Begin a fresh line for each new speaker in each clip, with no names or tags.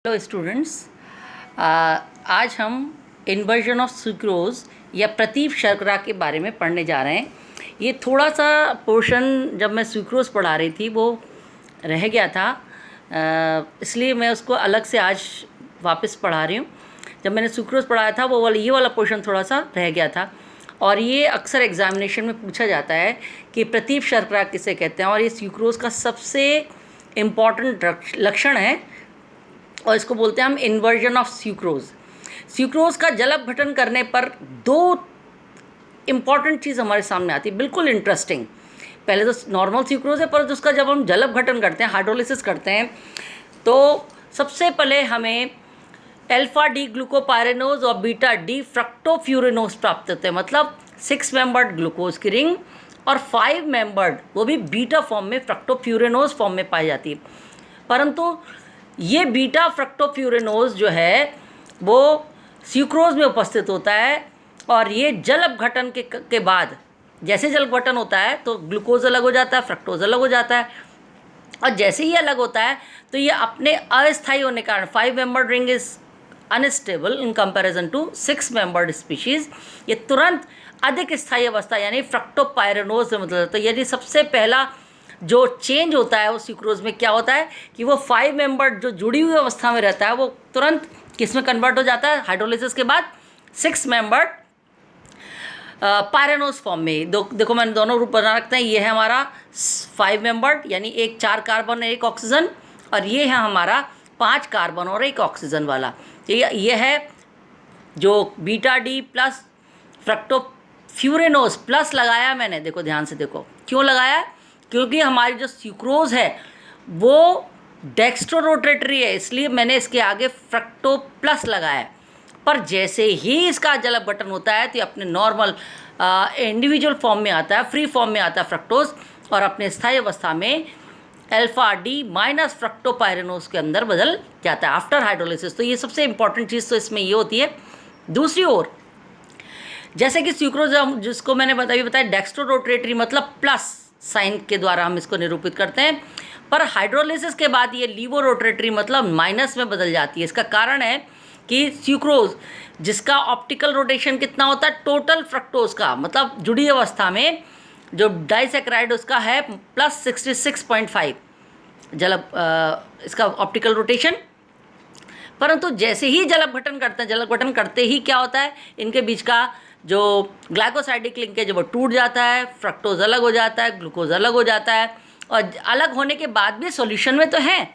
Hello students, आज हम inversion of sucrose या प्रतीप शर्करा के बारे में पढ़ने जा रहे हैं। ये थोड़ा सा पोर्शन जब मैं सुक्रोज पढ़ा रही थी वो रह गया था, इसलिए मैं उसको अलग से आज वापस पढ़ा रही हूँ। जब मैंने सुक्रोज पढ़ाया था ये वाला पोर्शन थोड़ा सा रह गया था और ये अक्सर एग्जामिनेशन में पूछा जाता है कि प्रतीप शर्करा किसे कहते हैं, और ये सुक्रोज का सबसे इम्पॉर्टेंट लक्षण है और इसको बोलते हैं हम इन्वर्जन ऑफ सुक्रोज। सुक्रोज का जल अपघटन करने पर दो इम्पॉर्टेंट चीज़ हमारे सामने आती है, बिल्कुल इंटरेस्टिंग। पहले तो नॉर्मल सुक्रोज है, पर उसका जब हम जल अपघटन करते हैं, हाइड्रोलिसिस करते हैं, तो सबसे पहले हमें अल्फा डी ग्लूकोपायरेनोज और बीटा डी फ्रक्टोफ्यूरेनोज प्राप्त होते हैं। मतलब 6 मेंबर्ड ग्लूकोज की रिंग और 5 मेंबर्ड, वो भी बीटा फॉर्म में, फ्रक्टोफ्यूरेनोज फॉर्म में पाई जाती है। परंतु ये बीटा फ्रक्टोफ्यूरेनोज जो है वो सुक्रोज में उपस्थित होता है और ये जल अपघटन के बाद, जैसे जल अपघटन होता है तो ग्लूकोज अलग हो जाता है, फ्रक्टोज अलग हो जाता है, और जैसे ही अलग होता है तो ये अपने अस्थायी होने के कारण 5 membered ring is unstable in comparison to 6 membered species, ये तुरंत अधिक स्थायी अवस्था यानी फ्रक्टोपायरेनोज में मतलब। तो यदि सबसे पहला जो चेंज होता है वो सुक्रोज में क्या होता है कि वो 5 मेंबर्ड जो जुड़ी हुई अवस्था में रहता है वो तुरंत किस में कन्वर्ट हो जाता है हाइड्रोलिसिस के बाद 6 मेंबर्ड पायरेनोज फॉर्म में। देखो मैंने दोनों रूप बना रखते हैं। ये है हमारा 5 मेंबर्ड यानी 4 कार्बन और 1 ऑक्सीजन, और ये है हमारा 5 कार्बन और 1 ऑक्सीजन वाला। तो ये है जो बीटा डी प्लस फ्रक्टोफ्यूरेनोज प्लस लगाया मैंने, देखो ध्यान से देखो क्यों लगाया, क्योंकि हमारी जो सुक्रोज है वो डेक्स्ट्रो रोटेटरी है, इसलिए मैंने इसके आगे फ्रक्टो प्लस लगाया है। पर जैसे ही इसका जल अपघटन होता है तो ये अपने नॉर्मल इंडिविजुअल फॉर्म में आता है, फ्री फॉर्म में आता है फ्रक्टोज, और अपने स्थायी अवस्था में अल्फा डी माइनस फ्रक्टोपायरेनोज के अंदर बदल जाता है आफ्टर हाइड्रोलिसिस। तो ये सबसे इंपॉर्टेंट चीज़ तो इसमें ये होती है। दूसरी ओर जैसे कि सुक्रोज जिसको मैंने बताया डेक्स्ट्रो रोटेटरी मतलब प्लस साइन के द्वारा हम इसको निरूपित करते हैं, पर हाइड्रोलिसिस के बाद ये लीवो रोटेटरी मतलब माइनस में बदल जाती है। इसका कारण है कि सुक्रोज जिसका ऑप्टिकल रोटेशन कितना होता है टोटल फ्रक्टोज का, मतलब जुड़ी अवस्था में जो डाइसैकेराइड उसका है प्लस 66.5 इसका ऑप्टिकल रोटेशन। परंतु जैसे ही जल अपघटन करते हैं, जल अपघटन करते ही क्या होता है, इनके बीच का जो ग्लाइकोसाइडिक लिंकेज है वो टूट जाता है, फ्रक्टोज अलग हो जाता है, ग्लूकोज अलग हो जाता है, और अलग होने के बाद भी सॉल्यूशन में तो है,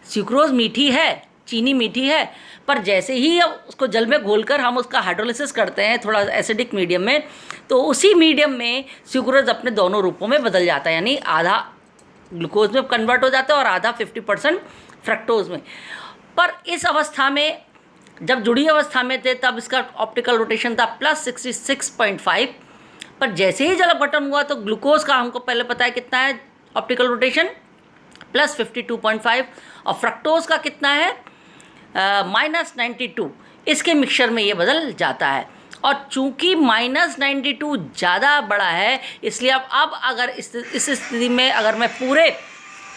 सुक्रोज मीठी है, चीनी मीठी है, पर जैसे ही उसको जल में घोलकर हम उसका हाइड्रोलिसिस करते हैं थोड़ा एसिडिक मीडियम में, तो उसी मीडियम में सुक्रोज अपने दोनों रूपों में बदल जाता है, यानी आधा ग्लूकोज में कन्वर्ट हो जाता है और आधा 50% फ्रक्टोज में। पर इस अवस्था में जब जुड़ी अवस्था में थे तब इसका ऑप्टिकल रोटेशन था प्लस 66.5, पर जैसे ही जल अपघटन हुआ तो ग्लूकोज का हमको पहले पता है कितना है ऑप्टिकल रोटेशन प्लस 52.5, और फ्रक्टोज का कितना है माइनस 92। इसके मिक्सचर में ये बदल जाता है, और चूंकि माइनस 92 ज़्यादा बड़ा है इसलिए अब अगर इस स्थिति में अगर मैं पूरे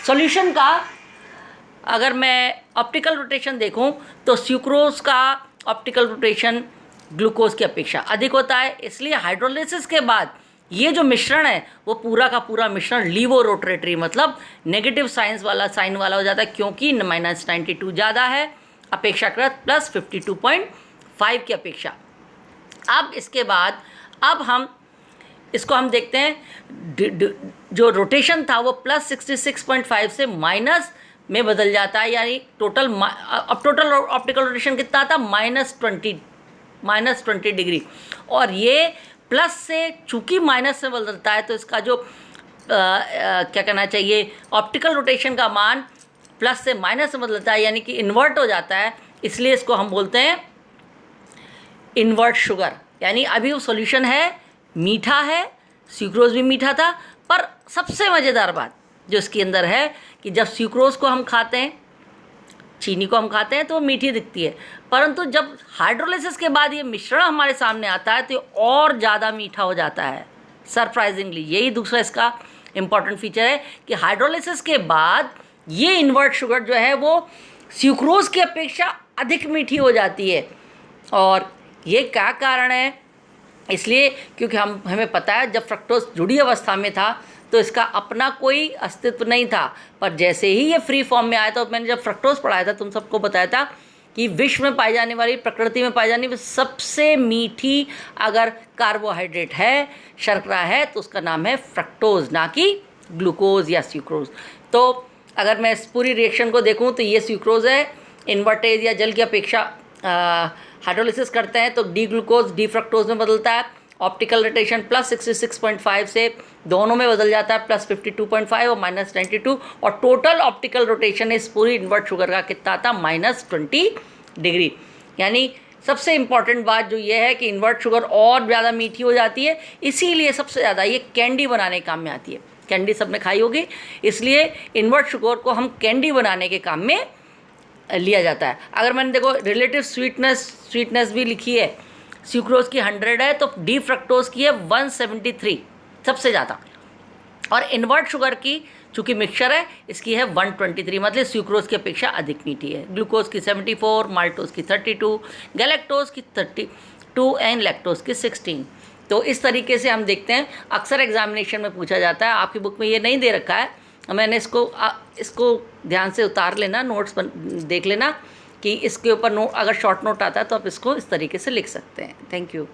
सॉल्यूशन का अगर मैं ऑप्टिकल रोटेशन देखूं तो सुक्रोज का ऑप्टिकल रोटेशन ग्लूकोज की अपेक्षा अधिक होता है। इसलिए हाइड्रोलिसिस के बाद ये जो मिश्रण है वो पूरा का पूरा मिश्रण लीवो रोटेटरी मतलब नेगेटिव साइन वाला हो जाता है, क्योंकि माइनस 92 ज़्यादा है अपेक्षाकृत प्लस 52.5 की अपेक्षा। अब इसके बाद अब हम इसको हम देखते हैं, जो रोटेशन था वो प्लस 66.5 से माइनस में बदल जाता है, यानी टोटल ऑप्टिकल रोटेशन कितना था माइनस 20 डिग्री, और ये प्लस से चूंकि माइनस से बदलता है तो इसका जो क्या कहना चाहिए ऑप्टिकल रोटेशन का मान प्लस से माइनस में बदलता है, यानी कि इन्वर्ट हो जाता है। इसलिए इसको हम बोलते हैं इन्वर्ट शुगर। यानी अभी वो सॉल्यूशन है, मीठा है, सुक्रोज भी मीठा था, पर सबसे मज़ेदार बात जो इसके अंदर है कि जब सुक्रोज को हम खाते हैं, चीनी को हम खाते हैं तो वो मीठी दिखती है, परंतु जब हाइड्रोलिसिस के बाद ये मिश्रण हमारे सामने आता है तो और ज़्यादा मीठा हो जाता है सरप्राइजिंगली। यही दूसरा इसका इम्पॉर्टेंट फीचर है कि हाइड्रोलिसिस के बाद ये इन्वर्ट शुगर जो है वो स्यूक्रोज की अपेक्षा अधिक मीठी हो जाती है। और ये क्या कारण है? इसलिए क्योंकि हमें पता है जब फ्रक्टोज जुड़ी अवस्था में था तो इसका अपना कोई अस्तित्व नहीं था, पर जैसे ही ये फ्री फॉर्म में आया, तो मैंने जब फ्रक्टोज पढ़ाया था तुम सबको बताया था कि विश्व में पाई जाने वाली, प्रकृति में पाई जाने वाली सबसे मीठी अगर कार्बोहाइड्रेट है, शर्करा है, तो उसका नाम है फ्रक्टोज, ना कि ग्लूकोज या स्यूक्रोज। तो अगर मैं इस पूरी रिएक्शन को देखूं तो ये स्यूक्रोज है, इन्वर्टेज या जल की अपेक्षा हाइड्रोलिसिस करते हैं तो डी ग्लूकोज डी फ्रक्टोज में बदलता है। ऑप्टिकल रोटेशन +66.5 से दोनों में बदल जाता है +52.5 और -92, और टोटल ऑप्टिकल रोटेशन इस पूरी इन्वर्ट शुगर का कितना था? -20 डिग्री। यानी सबसे इम्पॉर्टेंट बात जो ये है कि इन्वर्ट शुगर और ज़्यादा मीठी हो जाती है, इसीलिए सबसे ज़्यादा ये कैंडी बनाने के काम में आती है। कैंडी सबने खाई होगी, इसलिए इन्वर्ट शुगर को हम कैंडी बनाने के काम में लिया जाता है। अगर मैंने देखो रिलेटिव स्वीटनेस भी लिखी है, स्यूक्रोज की 100 है तो डी फ्रक्टोज की है 173 सबसे ज़्यादा, और इन्वर्ट शुगर की चूँकि मिक्सचर है इसकी है 123, मतलब स्यूक्रोज की अपेक्षा अधिक मीठी है। ग्लूकोज की 74, माल्टोज की 32, गैलेक्टोज की 32 एंड लैक्टोज की 16। तो इस तरीके से हम देखते हैं, अक्सर एग्जामिनेशन में पूछा जाता है। आपकी बुक में ये नहीं दे रखा है, मैंने इसको ध्यान से उतार लेना, नोट्स देख लेना कि इसके ऊपर अगर शॉर्ट नोट आता है तो आप इसको इस तरीके से लिख सकते हैं। Thank you.